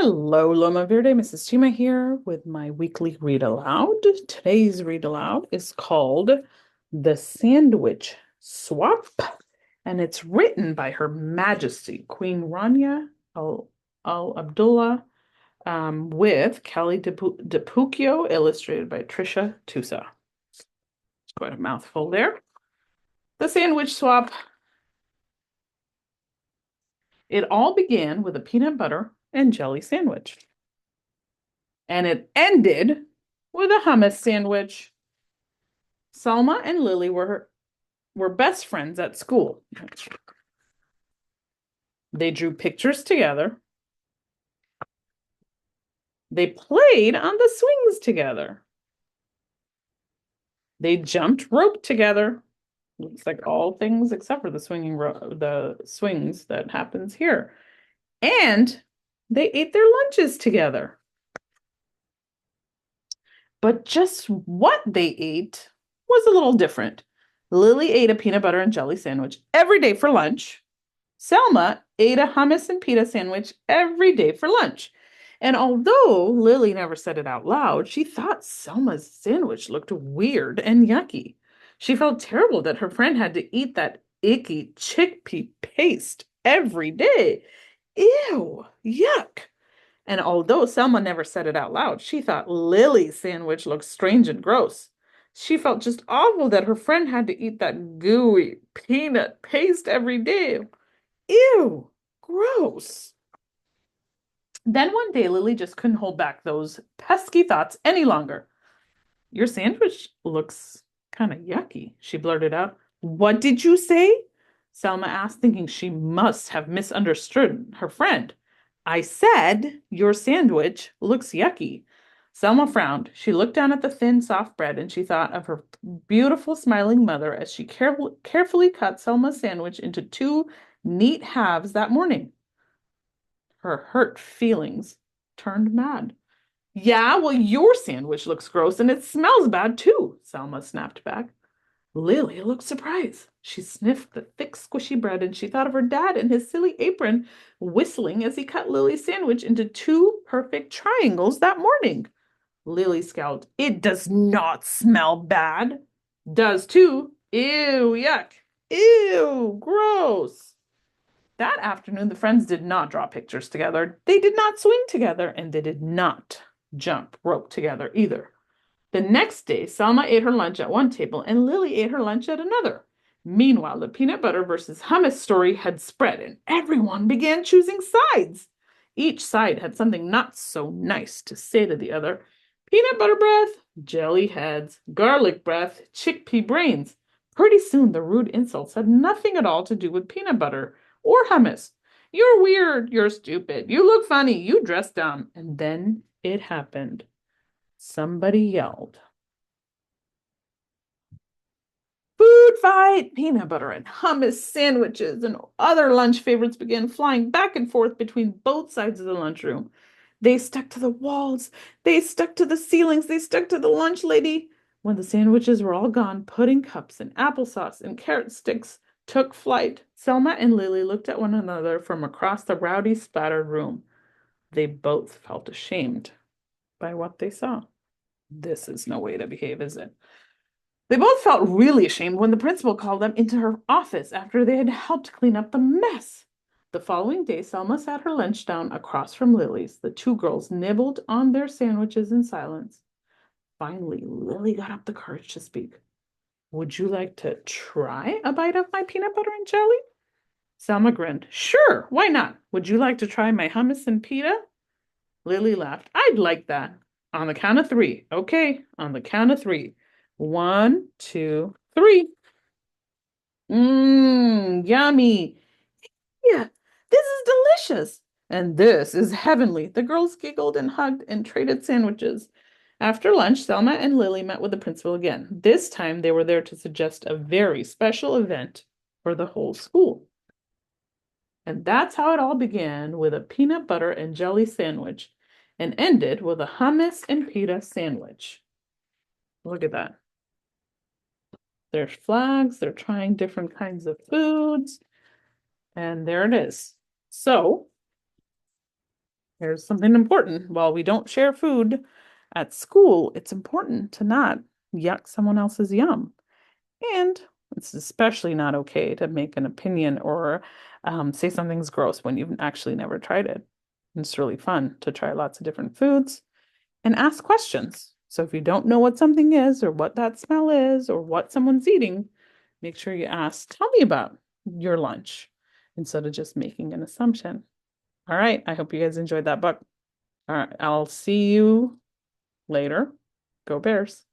Hello, Loma Verde, Mrs. Cheema here with my weekly read aloud. Today's read aloud is called The Sandwich Swap, and it's written by Her Majesty Queen Rania Al Abdullah, with Kelly DiPucchio, illustrated by Trisha Tusa. It's quite a mouthful there. The Sandwich Swap. It all began with a peanut butter and jelly sandwich. And it ended with a hummus sandwich. Selma and Lily were best friends at school. They drew pictures together. They played on the swings together. They jumped rope together. Looks like all things except for the the swings that happens here. And they ate their lunches together. But just what they ate was a little different. Lily ate a peanut butter and jelly sandwich every day for lunch. Selma ate a hummus and pita sandwich every day for lunch. And although Lily never said it out loud, she thought Selma's sandwich looked weird and yucky. She felt terrible that her friend had to eat that icky chickpea paste every day. Ew, yuck. And although Selma never said it out loud, she thought Lily's sandwich looked strange and gross. She felt just awful that her friend had to eat that gooey peanut paste every day. Ew, gross. Then one day, Lily just couldn't hold back those pesky thoughts any longer. Your sandwich looks kind of yucky, she blurted out. What did you say? Selma asked, thinking she must have misunderstood her friend. I said, your sandwich looks yucky. Selma frowned. She looked down at the thin, soft bread and she thought of her beautiful, smiling mother as she carefully cut Selma's sandwich into two neat halves that morning. Her hurt feelings turned mad. Yeah, well, your sandwich looks gross and it smells bad too, Selma snapped back. Lily looked surprised. She sniffed the thick, squishy bread and she thought of her dad in his silly apron whistling as he cut Lily's sandwich into two perfect triangles that morning. Lily scowled. It does not smell bad. Does too. Ew, yuck. Ew, gross. That afternoon, the friends did not draw pictures together. They did not swing together, and they did not jump rope together either. The next day, Selma ate her lunch at one table and Lily ate her lunch at another. Meanwhile, the peanut butter versus hummus story had spread and everyone began choosing sides. Each side had something not so nice to say to the other. Peanut butter breath, jelly heads, garlic breath, chickpea brains. Pretty soon, the rude insults had nothing at all to do with peanut butter or hummus. You're weird, you're stupid, you look funny, you dress dumb. And then it happened. Somebody yelled. Food fight! Peanut butter and hummus sandwiches and other lunch favorites began flying back and forth between both sides of the lunchroom. They stuck to the walls, they stuck to the ceilings, they stuck to the lunch lady. When the sandwiches were all gone, pudding cups and applesauce and carrot sticks took flight. Selma and Lily looked at one another from across the rowdy, splattered room. They both felt ashamed by what they saw. This is no way to behave, is it? They both felt really ashamed when the principal called them into her office after they had helped clean up the mess. The following day, Selma sat her lunch down across from Lily's. The two girls nibbled on their sandwiches in silence. Finally, Lily got up the courage to speak. Would you like to try a bite of my peanut butter and jelly? Selma grinned. Sure, why not? Would you like to try my hummus and pita? Lily laughed. I'd like that. On the count of three. Okay, on the count of three. 1, 2, 3. Mmm, yummy. Yeah, this is delicious. And this is heavenly. The girls giggled and hugged and traded sandwiches. After lunch, Selma and Lily met with the principal again. This time they were there to suggest a very special event for the whole school. And that's how it all began, with a peanut butter and jelly sandwich and ended with a hummus and pita sandwich. Look at that. There's flags, they're trying different kinds of foods, and there it is. So, Here's something important. While we don't share food at school, it's important to not yuck someone else's yum. And it's especially not okay to make an opinion or say something's gross when you've actually never tried it. It's really fun to try lots of different foods and ask questions. So if you don't know what something is or what that smell is or what someone's eating, make sure you ask, tell me about your lunch instead of just making an assumption. All right. I hope you guys enjoyed that book. All right. I'll see you later. Go Bears.